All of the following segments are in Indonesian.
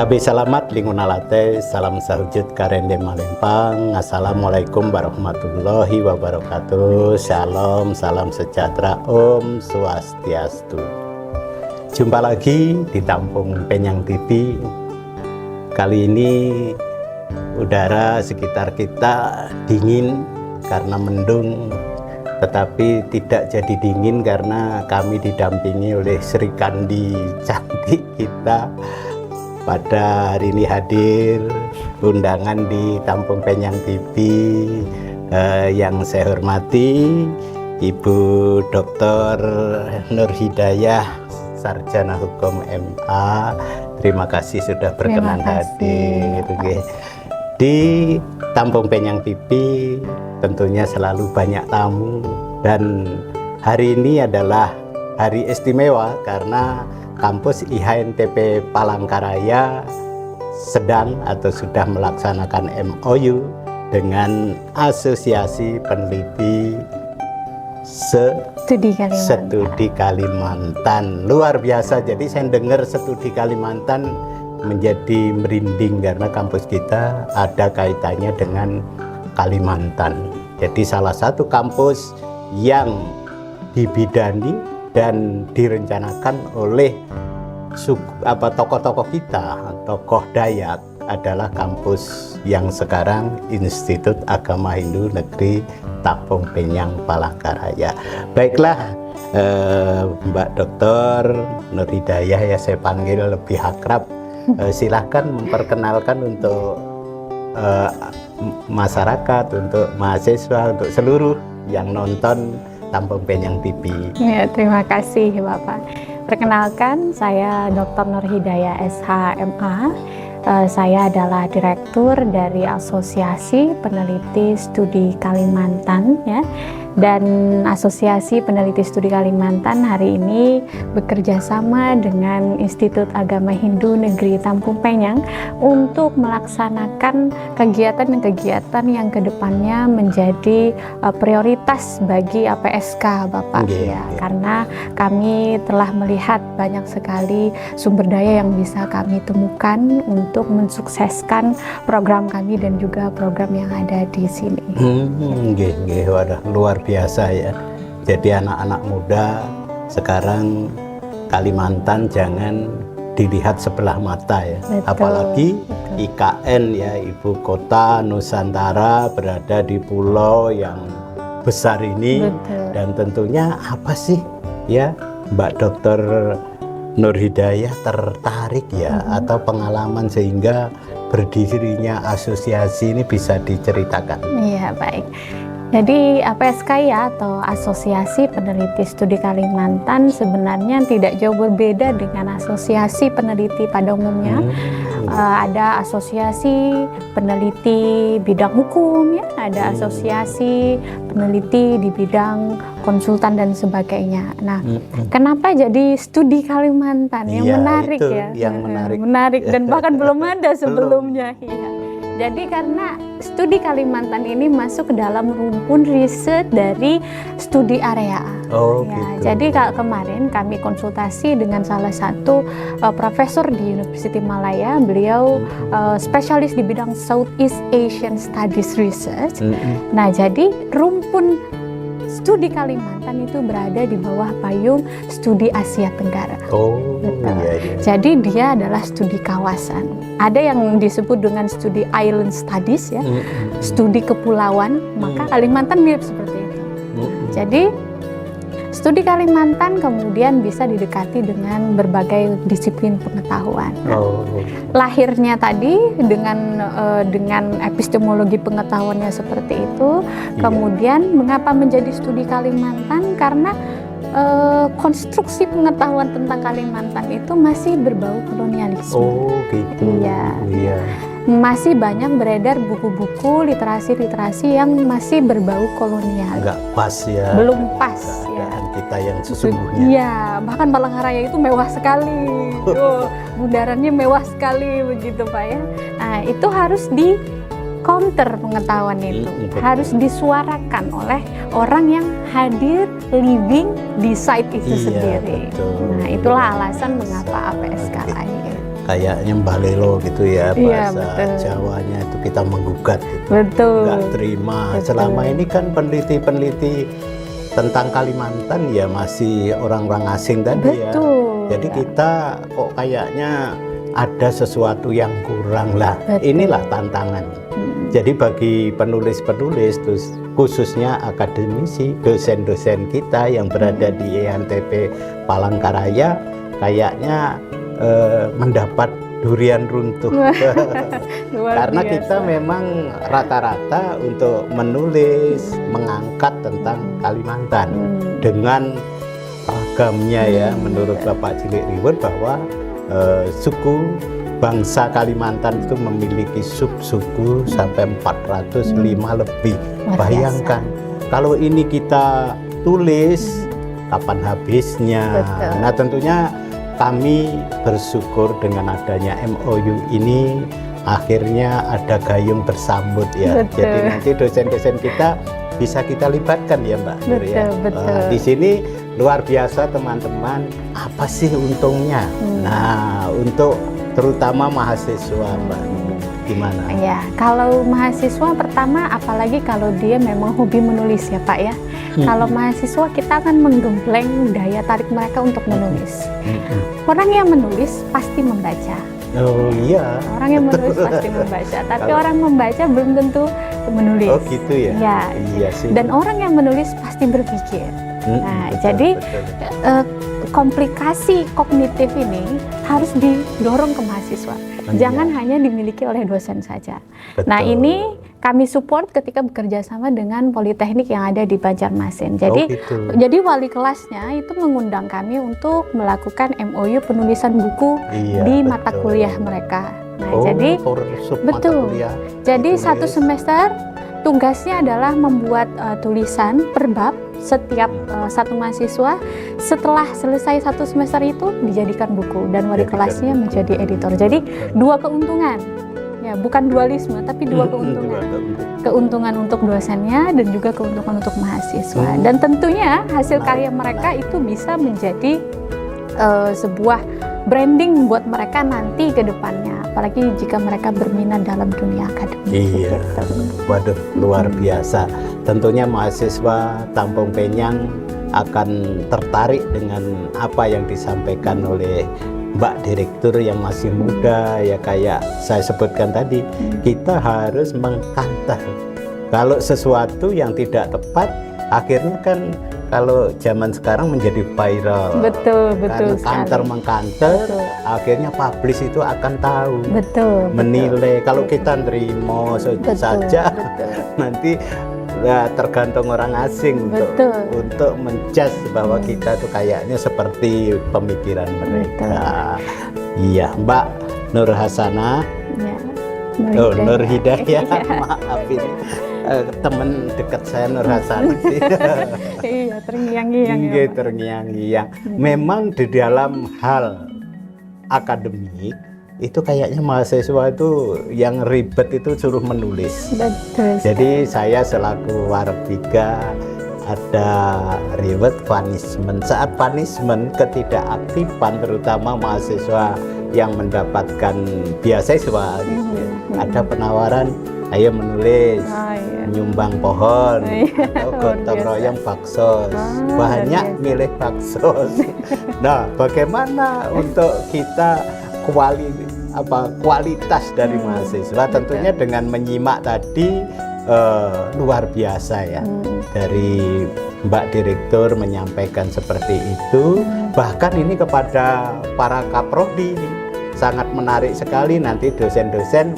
Tabi selamat lingunalate, salam sahujud karende malempang. Assalamualaikum warahmatullahi wabarakatuh. Shalom, salam sejahtera, Om Swastiastu. Jumpa lagi di Tampung Penyang TV. Kali ini udara sekitar kita dingin karena mendung, tetapi tidak jadi dingin karena kami didampingi oleh Sri Kandi cantik kita. Pada hari ini hadir undangan di Tampung Penyang TV yang saya hormati Ibu Dr. Nur Hidayah, Sarjana Hukum MA. Terima kasih sudah berkenan hadir di Tampung Penyang TV. Tentunya selalu banyak tamu, dan hari ini adalah hari istimewa karena kampus IHNTP Palangkaraya sedang atau sudah melaksanakan MOU dengan Asosiasi Peneliti Studi Kalimantan. Luar biasa. Jadi saya dengar Studi Kalimantan menjadi merinding karena kampus kita ada kaitannya dengan Kalimantan. Jadi salah satu kampus yang dibidani dan direncanakan oleh tokoh-tokoh kita, tokoh Dayak, adalah kampus yang sekarang Institut Agama Hindu Negeri Tampung Penyang Palangkaraya. Baiklah, Mbak Dr. Nur Hidayah, ya saya panggil lebih akrab, silahkan memperkenalkan untuk masyarakat, untuk mahasiswa, untuk seluruh yang nonton Tampung Penyang TV. Ya, terima kasih Bapak. Perkenalkan, saya Dr. Nur Hidayah SH.MA. Saya adalah Direktur dari Asosiasi Peneliti Studi Kalimantan, ya. Dan Asosiasi Peneliti Studi Kalimantan hari ini bekerja sama dengan Institut Agama Hindu Negeri Tampung Penyang untuk melaksanakan kegiatan yang kedepannya menjadi prioritas bagi APSK, Bapak. Karena kami telah melihat banyak sekali sumber daya yang bisa kami temukan untuk mensukseskan program kami dan juga program yang ada di sini. Wadah, luar biasa ya. Jadi anak-anak muda sekarang Kalimantan jangan dilihat sebelah mata ya. Betul, apalagi betul. IKN ya, Ibu Kota Nusantara, berada di pulau yang besar ini. Betul. Dan tentunya apa sih ya Mbak Dr. Nur Hidayah tertarik ya atau pengalaman sehingga berdirinya asosiasi ini bisa diceritakan? Iya, baik. Jadi APSK ya, atau Asosiasi Peneliti Studi Kalimantan, sebenarnya tidak jauh berbeda dengan asosiasi peneliti pada umumnya. Ada asosiasi peneliti bidang hukum ya, ada asosiasi peneliti di bidang konsultan dan sebagainya. Nah, kenapa jadi Studi Kalimantan? Yang menarik ya, yang menarik dan bahkan belum ada sebelumnya. Iya. Jadi karena Studi Kalimantan ini masuk ke dalam rumpun riset dari studi area. Gitu. Jadi kemarin kami konsultasi dengan salah satu profesor di University Malaya. Beliau spesialis di bidang Southeast Asian Studies Research. Nah, jadi rumpun Studi Kalimantan itu berada di bawah payung Studi Asia Tenggara. Iya. Jadi dia adalah studi kawasan. Ada yang disebut dengan studi island studies ya, studi kepulauan. Maka Kalimantan mirip seperti itu. Jadi studi Kalimantan kemudian bisa didekati dengan berbagai disiplin pengetahuan. Lahirnya tadi dengan epistemologi pengetahuannya seperti itu. Kemudian mengapa menjadi studi Kalimantan? Karena konstruksi pengetahuan tentang Kalimantan itu masih berbau kolonialisme. Gitu. Iya. Masih banyak beredar buku-buku literasi yang masih berbau kolonial. Nggak pas ya. Belum pas ya. Kita yang sesungguhnya. Iya, bahkan Palangkaraya itu mewah sekali. Bundarannya mewah sekali begitu Pak ya. Nah, itu harus di counter pengetahuan itu, harus disuarakan oleh orang yang hadir living di site itu sendiri. Betul. Nah, itulah alasan mengapa APSK lahir. kayaknya mbalelo gitu ya, Iya, bahasa betul. Jawanya itu kita menggugat gitu. Betul. Nggak terima. Betul. Selama ini kan peneliti-peneliti tentang Kalimantan ya masih orang-orang asing tadi ya. Betul. Jadi kita kok kayaknya ada sesuatu yang kurang lah. Betul. Inilah tantangan. Jadi bagi penulis-penulis, terus khususnya akademisi, dosen-dosen kita yang berada di ENTP Palangkaraya, kayaknya mendapat durian runtuh. Luar Karena biasa. kita memang rata-rata untuk menulis, mengangkat tentang Kalimantan dengan ragamnya ya, menurut Bapak Cilik Riwet bahwa suku bangsa Kalimantan itu memiliki sub-suku sampai 405 lebih. Luar Bayangkan kalau ini kita tulis kapan habisnya. Betul. Nah, tentunya kami bersyukur dengan adanya MOU ini akhirnya ada gayung bersambut ya. Betul. Jadi nanti dosen-dosen kita bisa kita libatkan ya Mbak Nur ya. Betul, betul. Di sini luar biasa teman-teman, apa sih untungnya? Nah, untuk terutama mahasiswa Mbak, gimana? Ya, kalau mahasiswa pertama, apalagi kalau dia memang hobi menulis ya Pak ya. Kalau mahasiswa kita akan menggembleng daya tarik mereka untuk menulis. Orang yang menulis pasti membaca. Oh iya. Orang yang menulis pasti membaca, tapi orang membaca belum tentu menulis. Oh gitu ya? Ya. Iya sih. Dan orang yang menulis pasti berpikir. Nah, Betul, jadi betul. komplikasi kognitif ini harus didorong ke mahasiswa. Jangan hanya dimiliki oleh dosen saja. Betul. Nah, ini kami support ketika bekerja sama dengan Politeknik yang ada di Banjarmasin. Jadi, gitu. jadi wali kelasnya itu mengundang kami untuk melakukan MOU penulisan buku Iya, di betul. mata kuliah mereka. Nah, Oh, jadi sub mata betul. kuliah jadi ditulis. satu semester tugasnya adalah membuat tulisan per bab setiap satu mahasiswa. Setelah selesai satu semester itu dijadikan buku dan wali Jadikan kelasnya buku. menjadi editor. Jadi dua keuntungan, ya bukan dualisme tapi dua keuntungan. Keuntungan untuk dosennya dan juga keuntungan untuk mahasiswa. Dan tentunya hasil karya mereka itu bisa menjadi sebuah branding buat mereka nanti ke depannya. Apalagi jika mereka berminat dalam dunia akademik. Iya, Gitu. waduh luar biasa. Tentunya mahasiswa Tampung Penyang akan tertarik dengan apa yang disampaikan oleh Mbak Direktur yang masih muda, ya kayak saya sebutkan tadi, kita harus mengkanter. Kalau sesuatu yang tidak tepat, akhirnya kan kalau zaman sekarang menjadi viral. Betul, betul Karena sekali. mengkanter, Betul. akhirnya publish itu akan tahu. Betul. Menilai. Kalau betul. kita nerimo Betul, saja, betul. nanti ya, tergantung orang asing Betul. untuk menjudge bahwa kita tuh kayaknya seperti pemikiran mereka. Iya, Mbak Nur Hasanah. Ya, Oh, Nur Hidayah. Iya. Maaf ini teman dekat saya Nur Hasanah sih. Iya, terngiang-ngiang ya, Iya, Pak. terngiang-ngiang. Memang di dalam hal akademik itu kayaknya mahasiswa itu yang ribet itu suruh menulis. Betul. Jadi saya selaku Warbika ada reward punishment. Saat punishment ketidakaktifan terutama mahasiswa yang mendapatkan beasiswa gitu. Ada penawaran, ayo menulis, Oh, iya. nyumbang pohon, Iya, atau luar gotong biasa. royong baksos. luar Banyak biasa. milih baksos. Nah, bagaimana untuk kita kualitas dari mahasiswa? Tentunya dengan menyimak tadi luar biasa ya. Dari Mbak Direktur menyampaikan seperti itu. Bahkan ini kepada para kaprodi ini sangat menarik sekali. Nanti dosen-dosen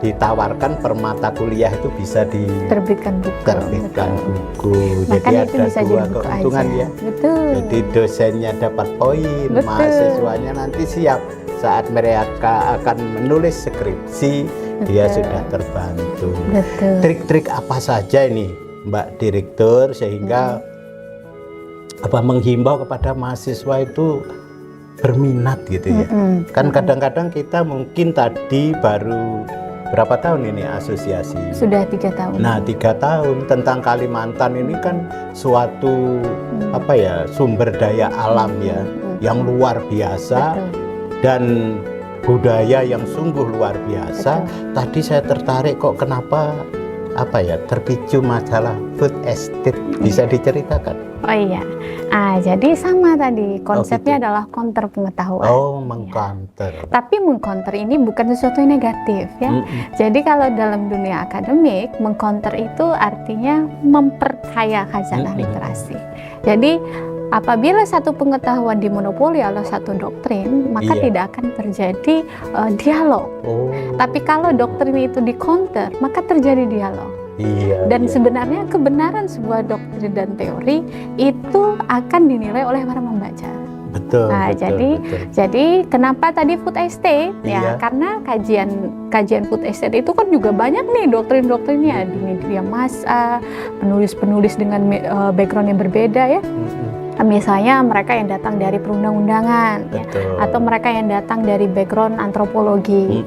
ditawarkan per mata kuliah itu bisa Terbitkan buku. diterbitkan betul. buku. Bahkan Jadi itu ada bisa dua jadi buku keuntungan aja. ya. Betul. Jadi dosennya dapat poin, Betul. mahasiswanya nanti siap saat mereka akan menulis skripsi, dia Betul. sudah terbantu. Betul. Trik-trik apa saja ini, Mbak Direktur, sehingga menghimbau kepada mahasiswa itu berminat gitu ya. Kan kadang-kadang kita mungkin tadi baru berapa tahun ini asosiasi? Sudah 3 tahun. Nah, 3 tahun tentang Kalimantan ini kan suatu sumber daya alam ya yang luar biasa. Betul. Dan budaya yang sungguh luar biasa. Betul. Tadi saya tertarik kok kenapa terpicu masalah food estate, bisa diceritakan? Oh iya, jadi sama tadi konsepnya gitu. adalah counter pengetahuan. Oh, mengcounter. Tapi mengcounter ini bukan sesuatu yang negatif ya. Jadi kalau dalam dunia akademik, mengcounter itu artinya memperkaya khazanah literasi. Jadi apabila satu pengetahuan dimonopoli oleh satu doktrin, maka tidak akan terjadi dialog. Tapi kalau doktrin itu di-counter, maka terjadi dialog. Dan sebenarnya kebenaran sebuah doktrin dan teori itu akan dinilai oleh para membaca. Betul. Jadi kenapa tadi food estate? Ya, karena kajian food estate itu kan juga banyak nih doktrin-doktrinnya di media massa, penulis-penulis dengan background yang berbeda ya. Misalnya mereka yang datang dari perundang-undangan ya, atau mereka yang datang dari background antropologi.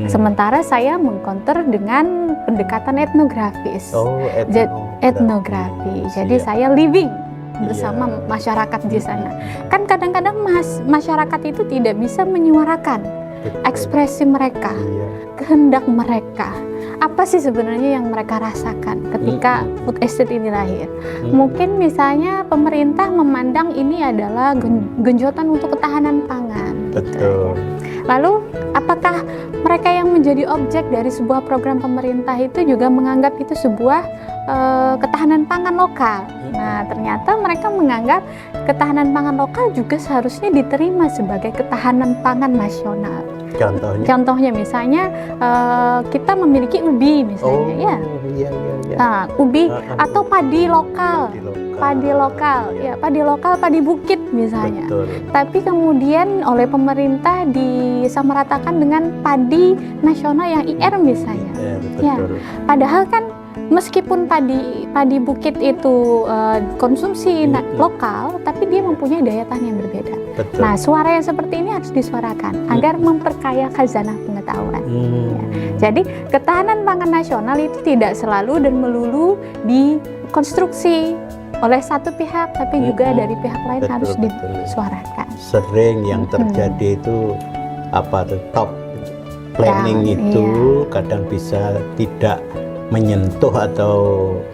Sementara saya mengcounter dengan pendekatan etnografis. Etnografi. Jadi saya living bersama masyarakat di sana. Kan kadang-kadang masyarakat itu tidak bisa menyuarakan ekspresi mereka, kehendak mereka. Apa sih sebenarnya yang mereka rasakan ketika food estate ini lahir? Mungkin misalnya pemerintah memandang ini adalah genjotan untuk ketahanan pangan. Betul. Lalu apakah mereka yang menjadi objek dari sebuah program pemerintah itu juga menganggap itu sebuah ketahanan pangan lokal? Nah, ternyata mereka menganggap ketahanan pangan lokal juga seharusnya diterima sebagai ketahanan pangan nasional. Contohnya misalnya kita memiliki ubi misalnya, ubi atau padi lokal, padi bukit misalnya. Tapi kemudian oleh pemerintah disamaratakan dengan padi nasional yang IR misalnya. Padahal kan meskipun padi bukit itu konsumsi lokal, tapi dia mempunyai daya tahan yang berbeda. Nah, suara yang seperti ini harus disuarakan agar memperkaya khazanah pengetahuan. Jadi, ketahanan pangan nasional itu tidak selalu dan melulu dikonstruksi oleh satu pihak, tapi juga dari pihak lain harus disuarakan. Sering yang terjadi itu top planning itu kadang bisa tidak menyentuh atau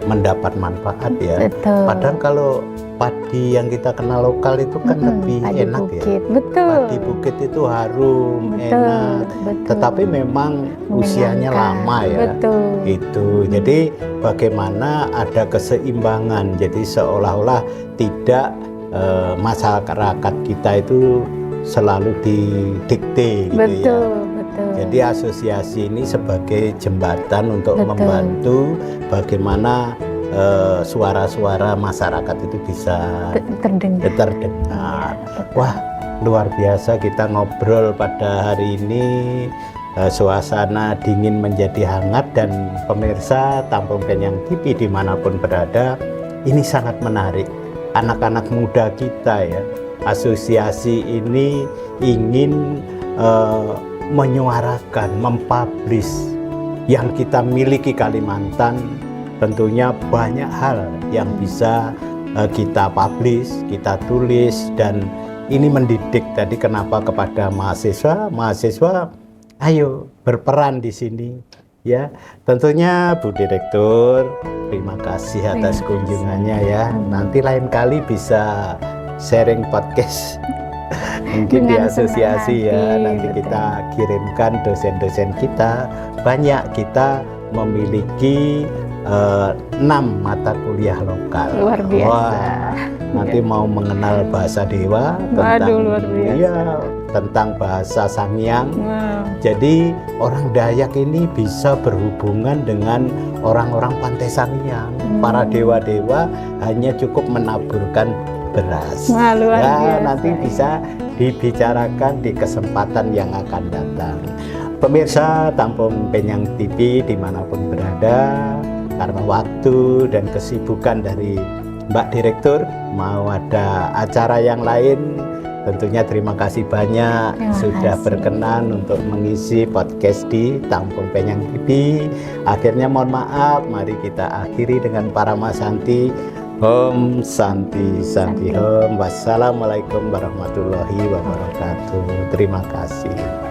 mendapat manfaat ya. Padahal kalau padi yang kita kenal lokal itu kan lebih enak bukit. Padi bukit itu harum, enak. Tetapi memang usianya lama ya. Itu. Jadi bagaimana ada keseimbangan. Jadi seolah-olah tidak masyarakat kita itu selalu didikte gitu ya. Jadi asosiasi ini sebagai jembatan untuk membantu bagaimana suara-suara masyarakat itu bisa terdengar. Wah, luar biasa kita ngobrol pada hari ini. Suasana dingin menjadi hangat dan pemirsa Tampung Penyang TV dimanapun berada, ini sangat menarik. Anak-anak muda kita ya, asosiasi ini ingin menyuarakan, mempublish yang kita miliki Kalimantan. Tentunya banyak hal yang bisa kita publish, kita tulis, dan ini mendidik. Tadi kenapa kepada mahasiswa, ayo berperan di sini ya. Tentunya Bu Direktur, terima kasih atas kunjungannya ya. Nanti lain kali bisa sharing podcast mungkin di asosiasi ya. Nanti kita kirimkan dosen-dosen kita. Banyak, kita memiliki 6 mata kuliah lokal. Luar biasa. Wah, nanti mau mengenal bahasa Dewa, tentang bahasa Sangiang. Jadi orang Dayak ini bisa berhubungan dengan orang-orang Pantai Sangiang. Para dewa-dewa hanya cukup menaburkan beras. Nanti bisa dibicarakan di kesempatan yang akan datang. Pemirsa Tampung Penyang TV dimanapun berada, karena waktu dan kesibukan dari Mbak Direktur mau ada acara yang lain, tentunya terima kasih banyak sudah berkenan untuk mengisi podcast di Tampung Penyang TV. Akhirnya mohon maaf, mari kita akhiri dengan para Masanti. Om Santi Santi Om. Wassalamualaikum warahmatullahi wabarakatuh. Terima kasih.